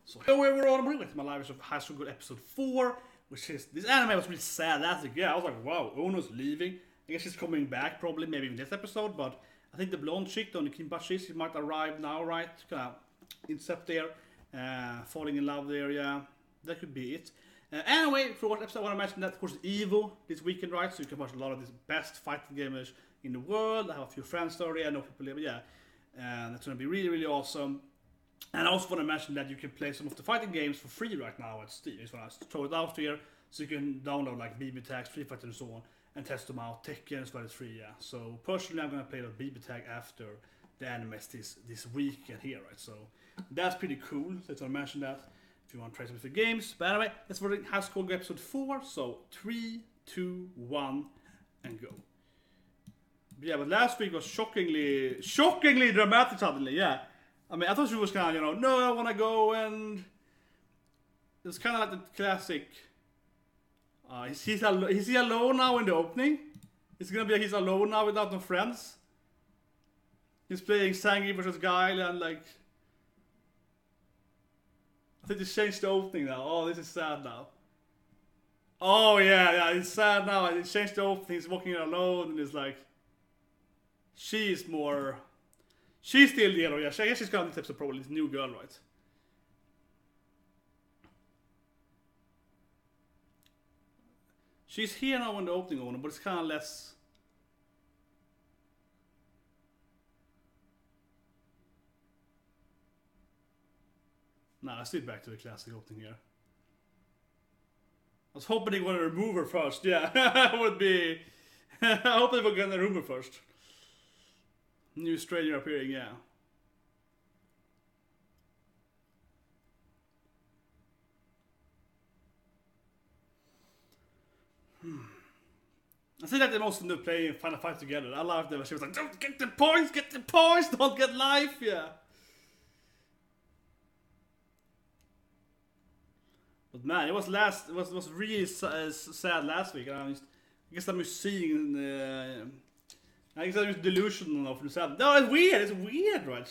So here we were on with my live of High School Good episode 4, which is this anime was really sad last week. Yeah, I was like, wow, Ono's leaving. I guess she's coming back probably, maybe in this episode, but I think the blonde chick, the Kinbashi, she might arrive now, right? Kind of incept there, falling in love there, yeah. That could be it. Anyway, for what episode I want to mention that, of course, Evo this weekend, right? So you can watch a lot of these best fighting gamers in the world. I have a few friends already, I know people live, yeah. And that's going to be really, really awesome. And I also want to mention that you can play some of the fighting games for free right now at Steam. I just want to throw it out here so you can download like BB Tag, Street Fighter and so on and test them out. Tekken as well as free, yeah. So personally I'm going to play the BB Tag after the animes this weekend here, right? So that's pretty cool. So I just want to mention that if you want to try some of the games. But anyway, that's for the High School Go episode 4. So 3, 2, 1 and go. Yeah, but last week was shockingly dramatic suddenly, yeah. I mean, I thought she was kind of, no, I want to go, and it's kind of like the classic. Is he alone now in the opening? It's gonna be like he's alone now without no friends. He's playing Zangief versus Guile, and like, I think they changed the opening now. Oh, this is sad now. Oh yeah, it's sad now. They changed the opening. He's walking alone, and it's like, she's still the hero, yeah. I guess she's got this episode probably, this new girl, right? She's here now in the opening owner, but it's kind of less. Nah, let's get back to the classic opening here. I was hoping they were gonna remove her first, yeah. That would be. I hope they were gonna remove her first. New stranger appearing, yeah. I think that they most end up playing Final Fight together. I love them. She was like, don't get the points, don't get life, yeah. But man, it was really sad last week. I guess I'm just seeing. I guess I'm just delusional of herself. No, it's weird. It's weird, right?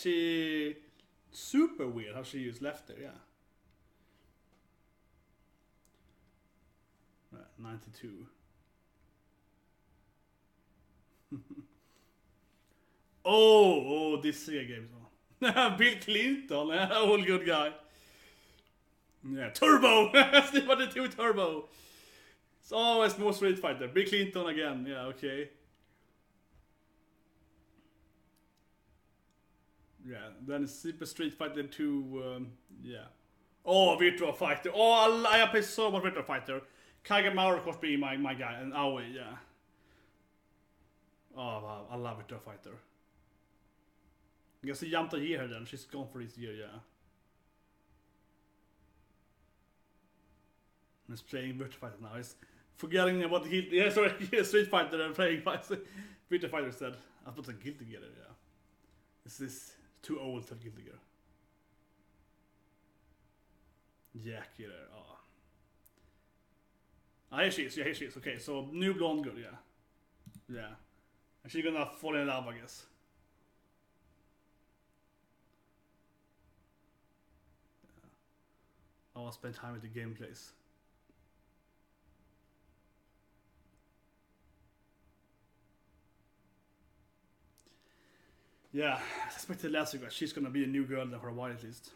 Super weird how she just left there, yeah. Right, 92. This game. Bill Clinton, old good guy. Yeah, Turbo! Steve the 2 Turbo. It's always more Street Fighter. Bill Clinton again, yeah, okay. Yeah, then Super Street Fighter 2, yeah. Oh, Virtua Fighter. Oh, I play so much Virtua Fighter. Kagamaru, of course, being my guy, and Aoi, yeah. Oh, wow, I love Virtua Fighter. I guess he jumped a year then. She's gone for this year, yeah. He's playing Virtua Fighter now. He's forgetting about the Guilty. Yeah, sorry, Street Fighter and playing Virtua Fighter instead. I put the Guilty Gear, yeah. Is this too old to have Guilty Gear? Jack here, oh. Here she is, okay, so new blonde girl, yeah. Yeah. And she's gonna fall in love, I guess. Yeah. I'll spend time with the gameplays. Yeah, I expected last week that she's gonna be a new girl there for a while at least.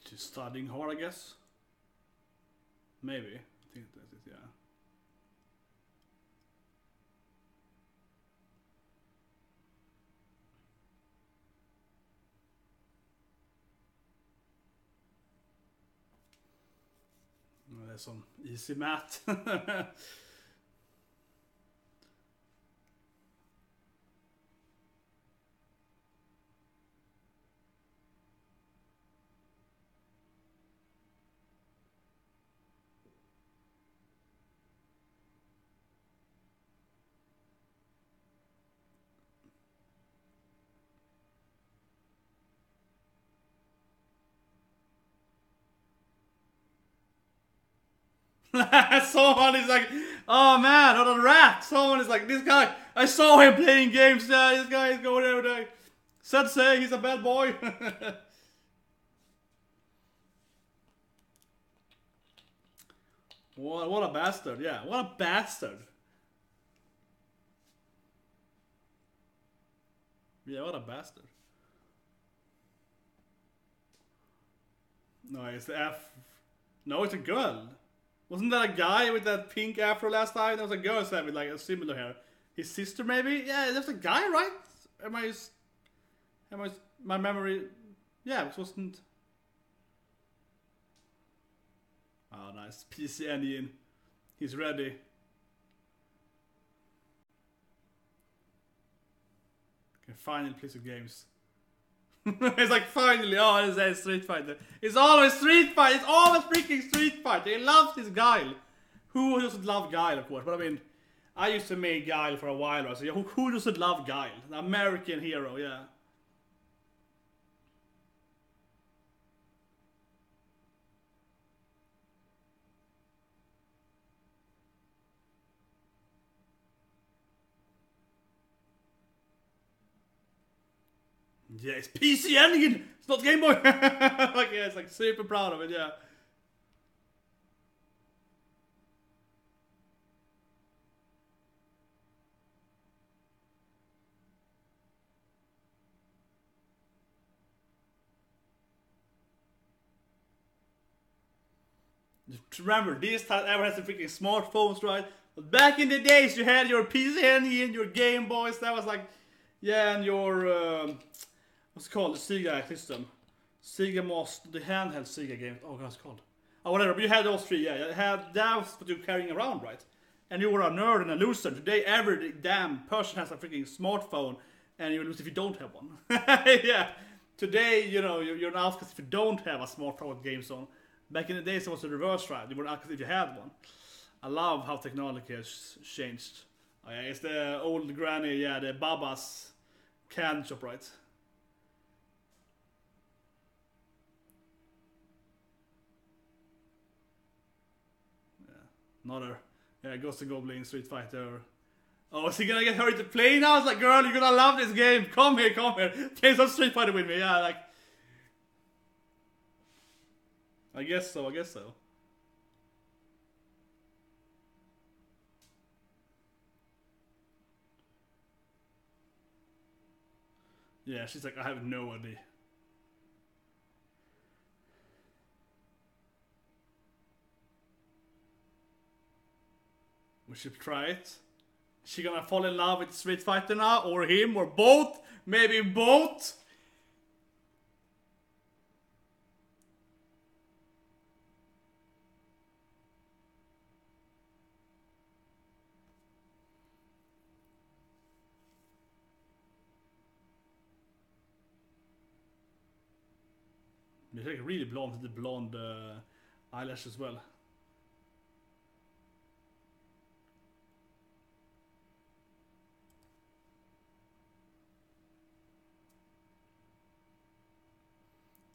She's studying hard, I guess. Maybe. I think that's it, yeah. There's some easy math. Someone is like, oh man, what a rat. Someone is like, this guy, I saw him playing games. This guy is going every day. Sensei, he's a bad boy. What a bastard, yeah. What a bastard. Yeah, what a bastard. No, it's the F. No, it's a girl. Wasn't that a guy with that pink afro last time? There was a girl with like a similar hair. His sister, maybe? Yeah, there's a guy, right? My memory. Yeah, it wasn't. Oh, nice. PC engine. He's ready. Can finally play some games. It's like finally, oh, it's a Street Fighter. It's always Street Fighter. It's always freaking Street Fighter. He loves this Guile. Who doesn't love Guile, of course? But I mean, I used to make Guile for a while. Right? So yeah, who doesn't love Guile? The American hero, yeah. Yeah, it's PC Engine. It's not Game Boy. Like, yeah, it's like super proud of it. Yeah. Just remember, these times ever has the freaking smartphones, right? But back in the days, you had your PC Engine, your Game Boys. That was like, yeah, and your what's it called? The Sega system. Sega Master, the handheld Sega game. Oh, what's it called? Oh, whatever. But you had those three, yeah. You had, that was what you were carrying around, right? And you were a nerd and a loser. Today, every damn person has a freaking smartphone, and you lose if you don't have one. Yeah. Today, you know, you're an outcast if you don't have a smartphone with games on. Back in the days, it was the reverse, right? You were an outcast if you had one. I love how technology has changed. Oh, yeah, it's the old granny, yeah, the Baba's can shop, right? Another Ghost and Goblin Street Fighter. Oh, is he gonna get hurried to play now? It's like, girl, you're gonna love this game. Come here, come here. Play some Street Fighter with me. Yeah, like. I guess so, I guess so. Yeah, she's like, I have no idea. We should try it. Is she gonna fall in love with Street Fighter now? Or him? Or both? Maybe both? She's like really blonde with the blonde eyelash as well.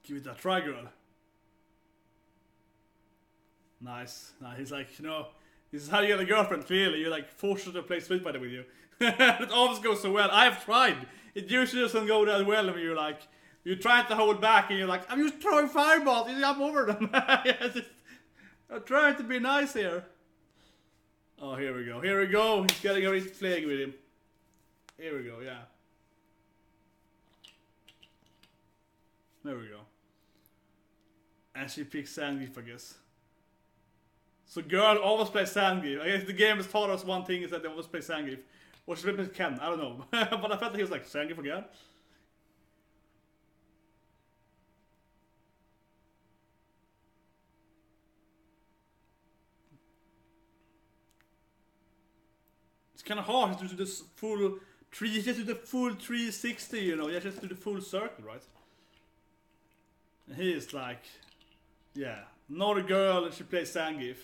Give it a try, girl. Nice. Nah, he's like, you know, this is how you get a girlfriend, really. You like force her to play Street Fighter with you. It always goes so well. I have tried. It usually doesn't go that well when you're like, you're trying to hold back and you're like, I'm just throwing fireballs. You jump over them. I'm trying to be nice here. Oh, here we go. Here we go. He's getting her playing with him. Here we go, yeah. There we go. And she picks Zangief, I guess. So girl always plays Zangief. I guess the game has taught us one thing is that they always play Zangief. Or she plays Ken, I don't know. But I felt like he was like, Zangief again? It's kind of hard to do this full just do the full 360, you know. Yeah, just do the full circle, right? And he is like, yeah, not a girl. She plays Zangief.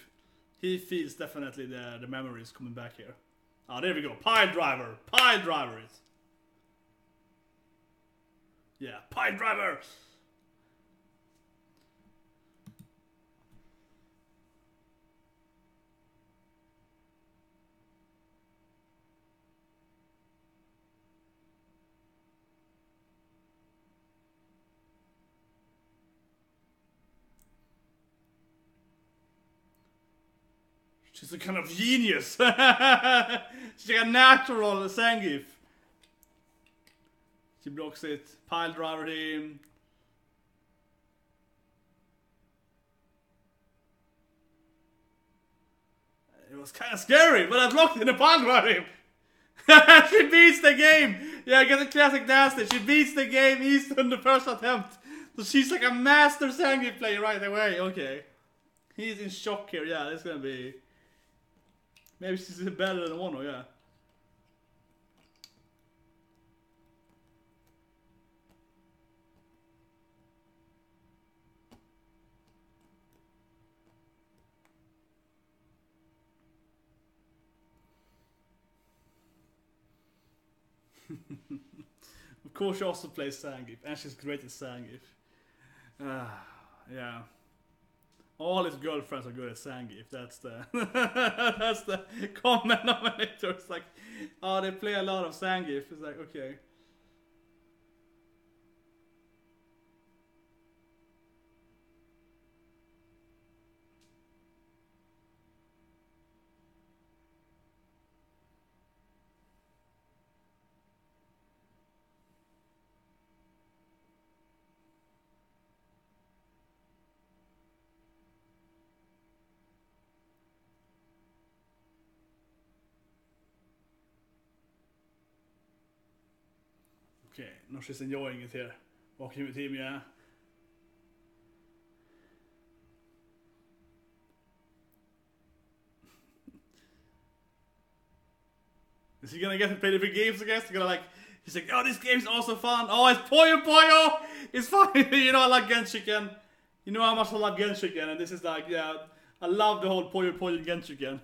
He feels definitely the memories coming back here. Oh, there we go. Pile driver. Pile driver is. Yeah, pile driver. She's a kind of genius. She's like a natural Zangief. She blocks it. Pile driver him. It was kind of scary, but I blocked it and pile driver him. She beats the game. Yeah, I get a classic nasty. She beats the game easy on the first attempt. So she's like a master Zangief player right away. Okay. He's in shock here. Yeah, this is gonna be... Maybe she's better than Ono, yeah. Of course she also plays Zangief, and she's great at Zangief. Yeah. All his girlfriends are good at Zangief. That's the that's the common denominator. It's like, oh, they play a lot of Zangief. It's like, okay. Okay, now she's enjoying it here. Walking with him, yeah. Is he gonna get to play different games, I guess? He's gonna like, he's like, oh, this game's also fun. Oh, it's Poyo Poyo! It's fun! You know, I like Genshiken. You know how much I love Genshiken, and this is like, yeah, I love the whole Poyo Poyo Genshiken.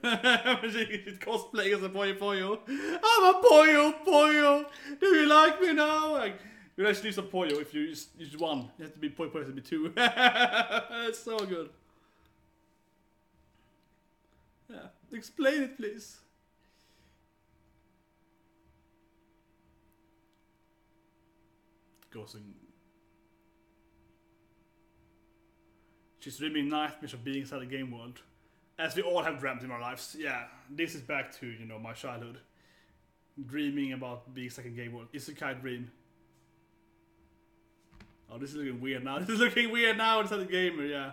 She's cosplaying as a Poyo Poyo. I'm a Poyo Poyo! Do you like me now? Like, you actually use a Poyo if you use one. You have to be Poyo Poyo to be two. That's so good. Yeah, explain it, please. Goes in. She's dreaming nightmares of being inside the game world. As we all have dreamt in our lives. Yeah, this is back to, you know, my childhood. Dreaming about being inside a game world. Isekai dream. Oh, this is looking weird now. This is looking weird now inside the gamer, yeah.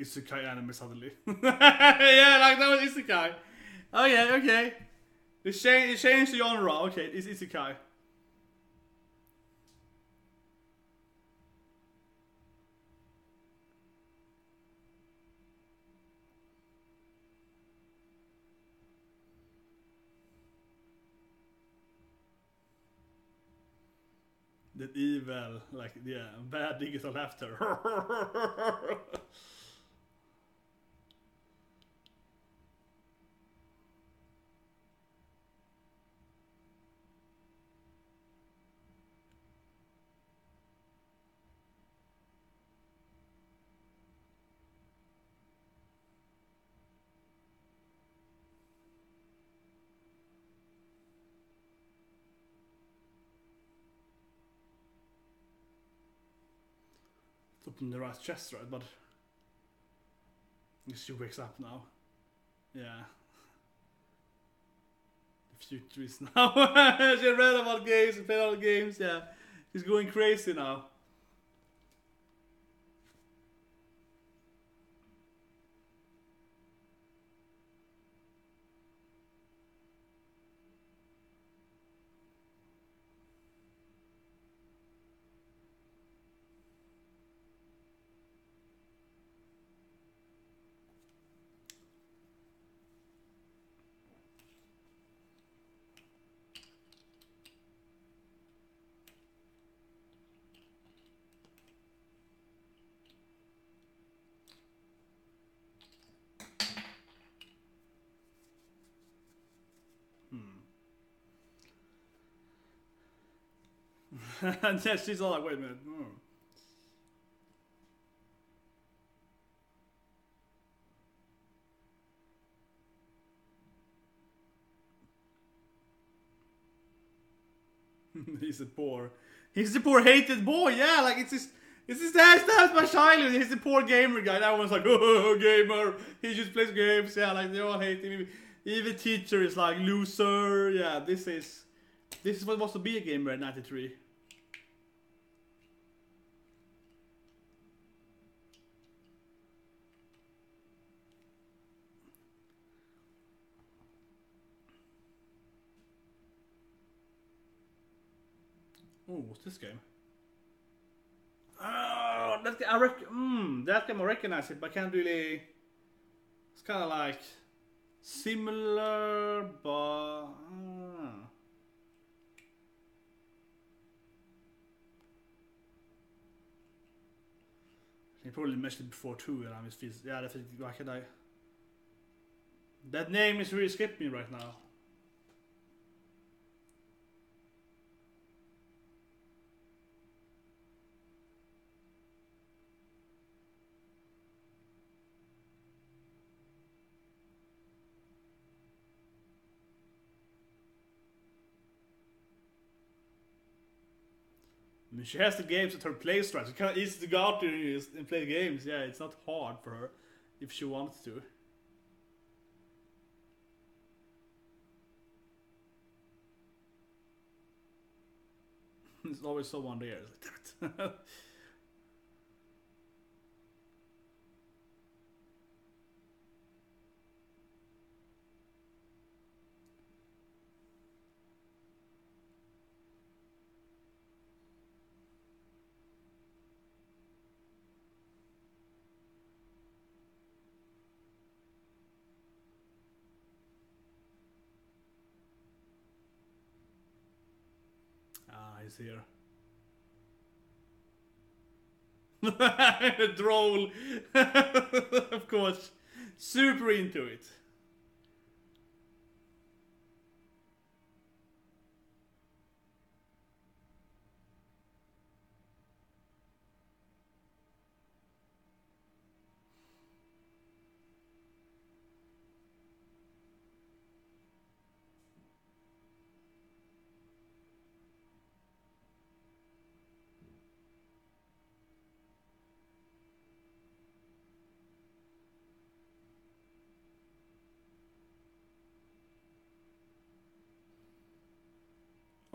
Isekai anime suddenly. Yeah, like that was Isekai. Oh yeah, okay. It changed the genre. Okay, it's Isekai. The evil, like, yeah, bad digital laughter. Open the right chest, right? But she wakes up now. Yeah. The future is now. She read about games and played all the games. Yeah, she's going crazy now. And yeah, she's all like, wait a minute. He's the poor hated boy. Yeah, like it's That's my childhood. He's the poor gamer guy. Everyone's like, oh, gamer. He just plays games. Yeah, like they all hate him. Even teacher is like loser. Yeah, this is what it was to be a gamer at 93. Oh, what's this game? Oh, that game I recognize it, but I can't really. It's kind of like similar, but he probably mentioned it before too, and I'm just yeah, that's why can I? That name is really escaping me right now. I mean, she has the games at her play strike. It's kind of easy to go out there and play games. Yeah, it's not hard for her if she wants to. There's always someone there. Damn it. He's here. The droll. Of course. Super into it.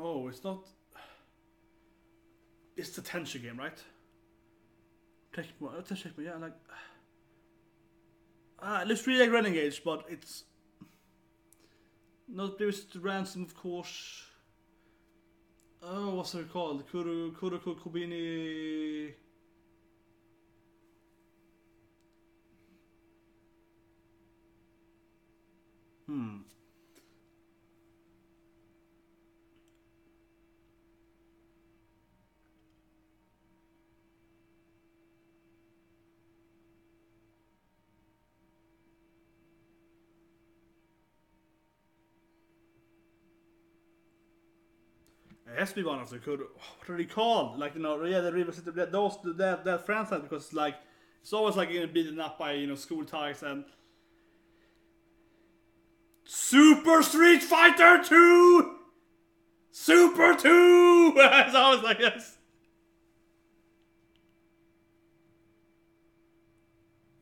Oh, it's not. It's the tension game, right? Check me, yeah, like. It looks really like Renegades, but it's not. There's the ransom, of course. Oh, what's it called? Kuroko Kobini. It has to be one of the what are they called? Like, you know, yeah, the revisit that franchise, because it's like it's always like getting beaten up by, you know, school ties and Super Street Fighter 2! Super 2! It's always like this.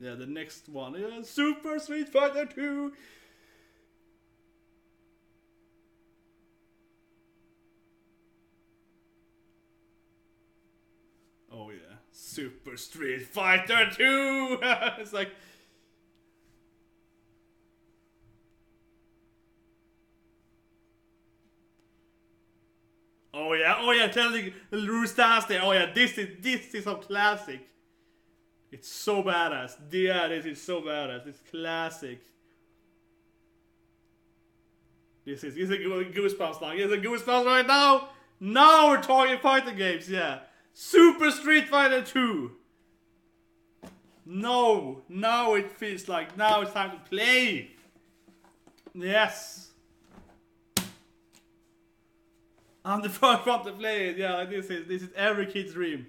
Yeah, the next one, yeah, Super Street Fighter 2! Oh yeah, Super Street Fighter 2! It's like... Oh yeah, telling the Roost dance there. Oh yeah, this is some classic. It's so badass. Yeah, this is so badass. It's classic. This is a goosebumps now. It's a goosebumps right now. Now we're talking fighting games, yeah. Super Street Fighter 2. No, now it feels like now it's time to play. Yes. I'm the first one to play it. Yeah, this is every kid's dream.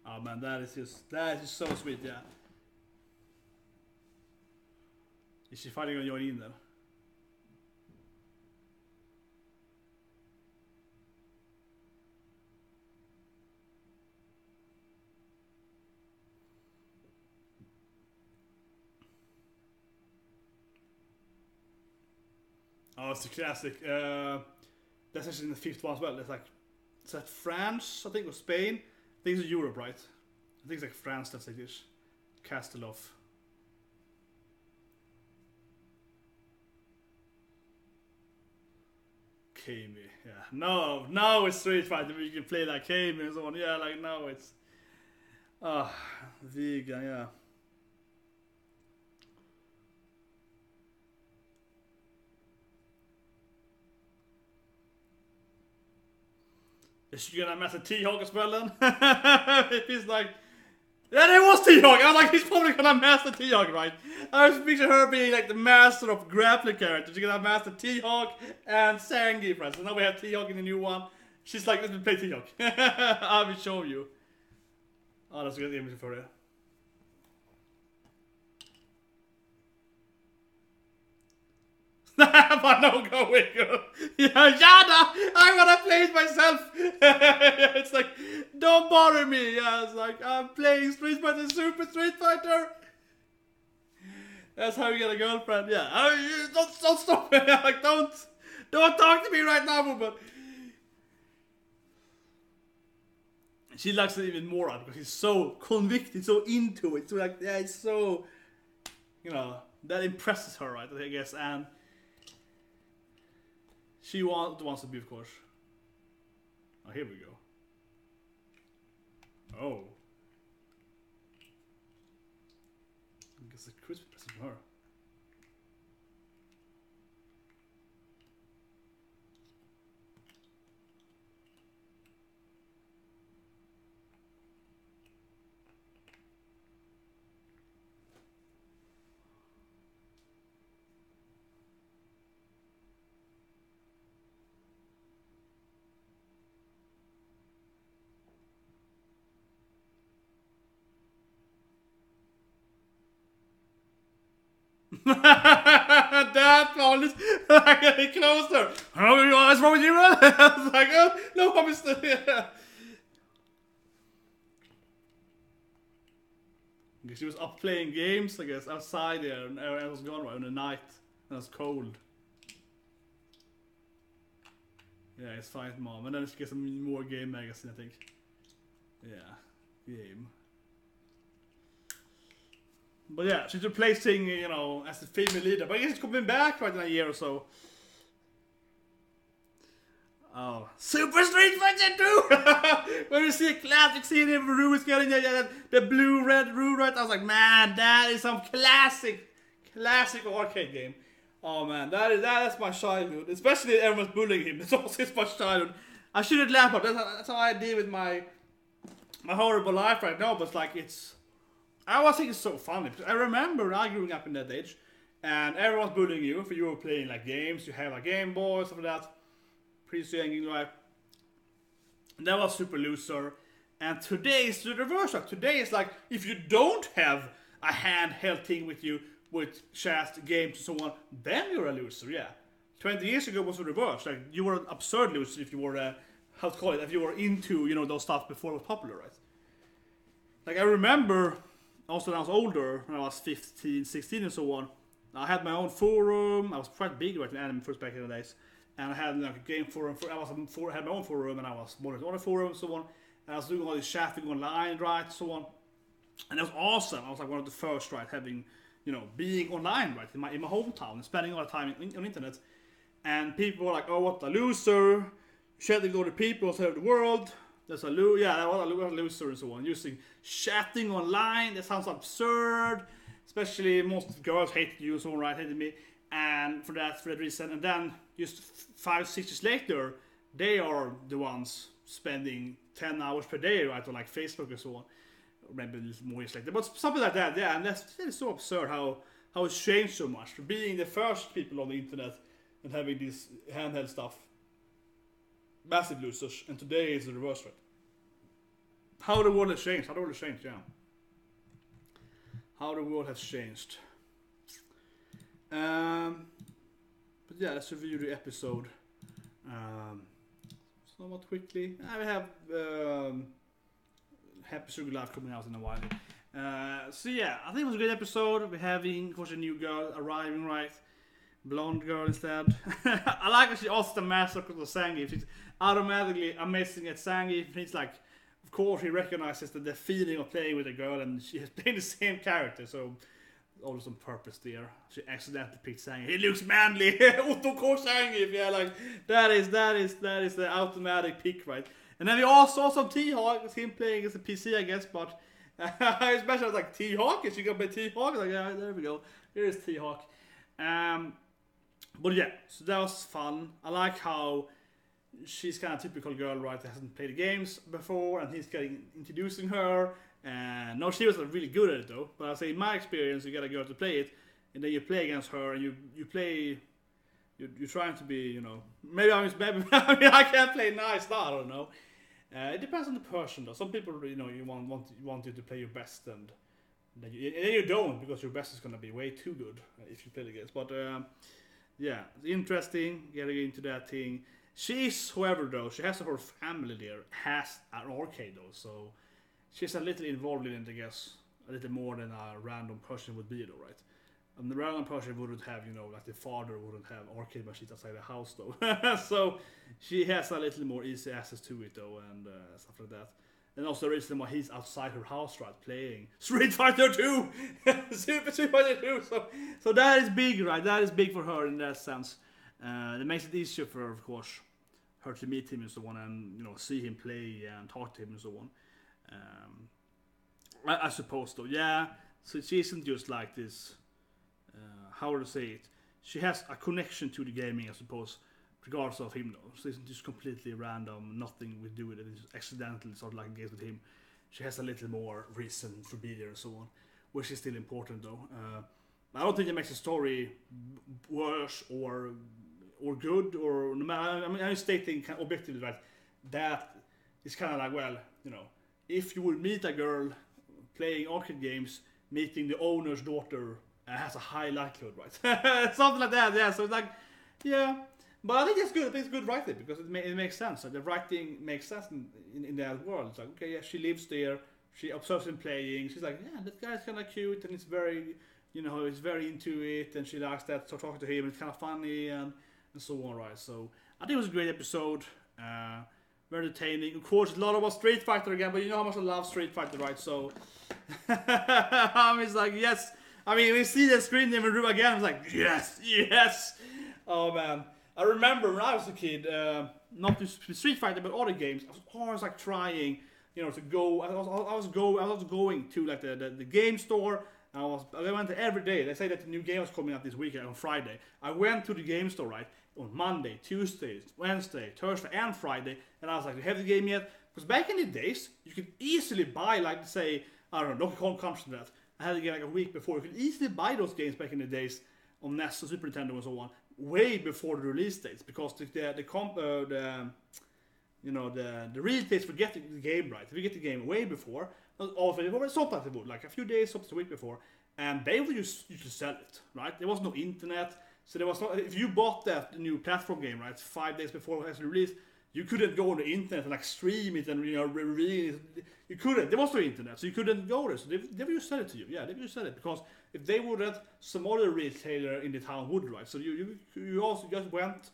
Oh man, that is just so sweet, yeah. Is she fighting on your in though? Oh, it's a classic. That's actually in the fifth one as well. It's like, is that France, I think, or Spain? I think it's Europe, right? I think it's like France that's like this. Castle off. Kami, yeah. No, it's Street Fighter. You can play like Kami and so on. Yeah, like now it's. Vegan, yeah. Is she gonna master T-Hawk as well then? If he's like. Yeah, it was T-Hawk! I was like, he's probably gonna master T-Hawk, right? I was picturing her being like the master of grappling characters. She's gonna master T-Hawk and Zangief, right? So now we have T-Hawk in the new one. She's like, let me play T-Hawk. I will show you. Oh, that's a good image for it. But no, go away, girl. Yeah, Yada! I wanna play it myself! It's like, don't bother me! Yeah, it's like, I'm playing Street Fighter Super Street Fighter! That's how you get a girlfriend, yeah. Don't stop me! Like, don't talk to me right now, woman! She likes it even more because he's so convicted, so into it. So like, yeah, it's so, you know, that impresses her, right? I guess, and she wants to be, of course. Oh, here we go. Oh, I guess a Christmas present from her. That one is like getting closer. Oh, what's wrong with you, man? I was like, oh, no, I'm still here. She was up playing games, I guess, outside there, and I was gone right in the night, and it was cold. Yeah, it's fine, mom, and then she gets some more game magazine, I think. Yeah, game. But yeah, she's replacing, you know, as the female leader. But I guess she's coming back right in a year or so. Oh, Super Street Fighter 2! When you see a classic scene in Rue is getting the blue-red Rue, right? I was like, man, that is some classic arcade game. Oh man, that's my childhood. Especially everyone's bullying him. It's also my childhood. I shouldn't laugh at that. That's how I deal with my horrible life right now. But like, I always think it's so funny. I remember I growing up in that age, and everyone's bullying you for you were playing like games. You have a Game Boy, stuff like that. Pretty soon, right? And that was super loser. And today is the reverse. Today is like, if you don't have a handheld thing with you, with chat, games, and so on, then you're a loser, yeah. 20 years ago was the reverse. Like, you were an absurd loser if you were, how to call it, if you were into, you know, those stuff before it was popular, right? Like, I remember, also when I was older, when I was 15, 16 and so on, I had my own forum. I was quite big right in anime first back in the days. And I had like a game forum. I had my own forum, and I was monitoring on a forum and so on. And I was doing all this chatting online, right, so on. And it was awesome. I was like one of the first, right, having, you know, being online, right, in my hometown, and spending all the time on internet. And people were like, "Oh, what a loser! Chatting with other people outside of the world. That's a yeah, what a loser and so on." Using chatting online, that sounds absurd. Especially most girls hated you and so on, right, hated me. And for that reason, and then just 5-6 years later, they are the ones spending 10 hours per day, right, on like Facebook and so on. Maybe more years later, but something like that, yeah. And that is so absurd how it's changed so much. For being the first people on the internet and having this handheld stuff, massive losers. And today is the reverse, right? How the world has changed. Yeah. How the world has changed. But yeah, let's review the episode somewhat quickly. We have Happy Sugar Life coming out in a while. So yeah, I think it was a great episode. We're having, of course, a new girl arriving, right? blonde girl instead. I like how she also the master of Zangief. She's automatically amazing at Zangief. He's like, of course, he recognizes the feeling of playing with a girl, and she has played the same character, so always on purpose there. She accidentally picked Zangief. He looks manly. Otto Core Zangief. Yeah, like that is the automatic pick, right? And then we also saw some T-Hawk. It's him playing as a PC, I guess, but especially I was like, T-Hawk? Is she gonna play T-Hawk? Like, yeah, there we go. Here is T-Hawk. But yeah, so that was fun. I like how she's kind of typical girl, right? That hasn't played the games before, and he's introducing her. And no, she was really good at it though. But I say, in my experience, you get a girl to play it, and then you play against her, and you play. You're trying to be, you know. Maybe I mean, I can't play nice. I don't know. It depends on the person though. Some people, you know, you want you to play your best, and then you don't, because your best is gonna be way too good if you play the games. But yeah, it's interesting getting into that thing. She's, however, though, she has her family there, has an arcade though, so she's a little involved in it, I guess, a little more than a random person would be though, right? And the random person wouldn't have, you know, like the father wouldn't have arcade machines outside the house though. So she has a little more easy access to it though, and stuff like that. And also the reason why he's outside her house, right, playing Street Fighter 2! Super Street Fighter 2! So that is big, right? That is big for her in that sense. It makes it easier for her, of course, her to meet him and so on, and, you know, see him play and talk to him and so on. I suppose though, yeah. So she isn't just like this. How would I say it? She has a connection to the gaming, I suppose, regardless of him though. So it's just completely random, nothing we do with it. It's just accidentally sort of like engaged with him. She has a little more reason to be there and so on, which is still important though. I don't think it makes the story worse or good, or I mean, I'm stating kind of objectively, right? That is kind of like, well, you know, if you would meet a girl playing arcade games, meeting the owner's daughter has a high likelihood, right? Something like that, yeah. So it's like, yeah. But I think it's good. I think it's good writing, because it makes sense. Like, the writing makes sense in that world. It's like, okay, yeah, she lives there. She observes him playing. She's like, yeah, that guy's kind of cute, and it's very, you know, he's very into it, and she likes that. So talking to him, it's kind of funny and so on, right? So I think it was a great episode. Very entertaining. Of course, a lot about Street Fighter again, but you know how much I love Street Fighter, right? So it's like, yes. I mean, we see the screen in the room again. I was like, yes, yes. Oh man, I remember when I was a kid, not to Street Fighter, but other games. I was always like trying, you know, to go. I was going to like the game store. I went there every day. They say that the new game was coming out this weekend on Friday. I went to the game store, right, on Monday, Tuesday, Wednesday, Thursday, and Friday, and I was like, "Do you have the game yet?" Because back in the days, you could easily buy, like, say, I don't know, Donkey Kong comes from that. I had the game like a week before. You could easily buy those games back in the days on NES and Super Nintendo and so on, way before the release dates, because the release dates for getting the game, right? If you get the game way before, sometimes they would, like a few days, sometimes a week before, and they would just usually sell it, right? There was no internet, so there was no. If you bought that new platform game, right, 5 days before it was released, you couldn't go on the internet and like stream it and, you know, release. You couldn't. There was no internet, so you couldn't go there. So they would just sell it to you. Yeah, they would just sell it, because if they wouldn't, some other retailer in the town would, right? So you also just went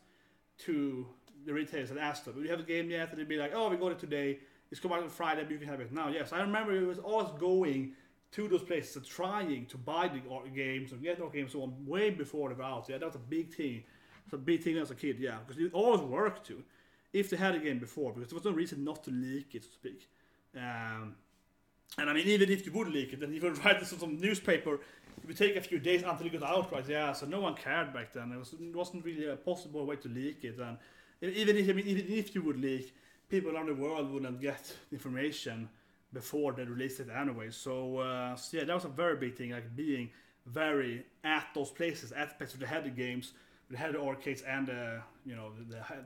to the retailers and asked them, "Do you have the game yet?" And they'd be like, "Oh, we got it today. It's coming out on Friday, but you can have it now." Yes, I remember it was always going to those places and trying to buy the games and get the games so on way before they were out. Yeah, that was a big thing. It's a big thing as a kid, yeah, because it always worked too. If they had a game before, because there was no reason not to leak it, so to speak. And I mean, even if you would leak it, then you would write it on some newspaper, it would take a few days until it got out, right? Yeah, so no one cared back then. It wasn't really a possible way to leak it. And even if you would leak, people around the world wouldn't get information before they released it anyway. So yeah, that was a very big thing, like being very at those places, at places where they had the games, they had the arcades and the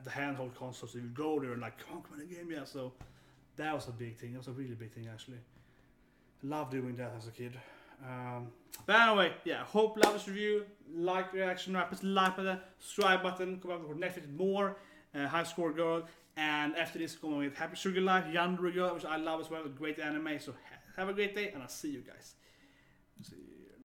handheld consoles. So you go there and like, come on, the game, yeah. So that was a big thing. That was a really big thing, actually. Love doing that as a kid. But anyway, yeah, hope love this review. Like, reaction, press the like button, subscribe button, come back for next video more. High Score Girl, and after this, going with Happy Sugar Life, Yandere Girl, which I love as well, a great anime. So have a great day, and I'll see you guys. See you.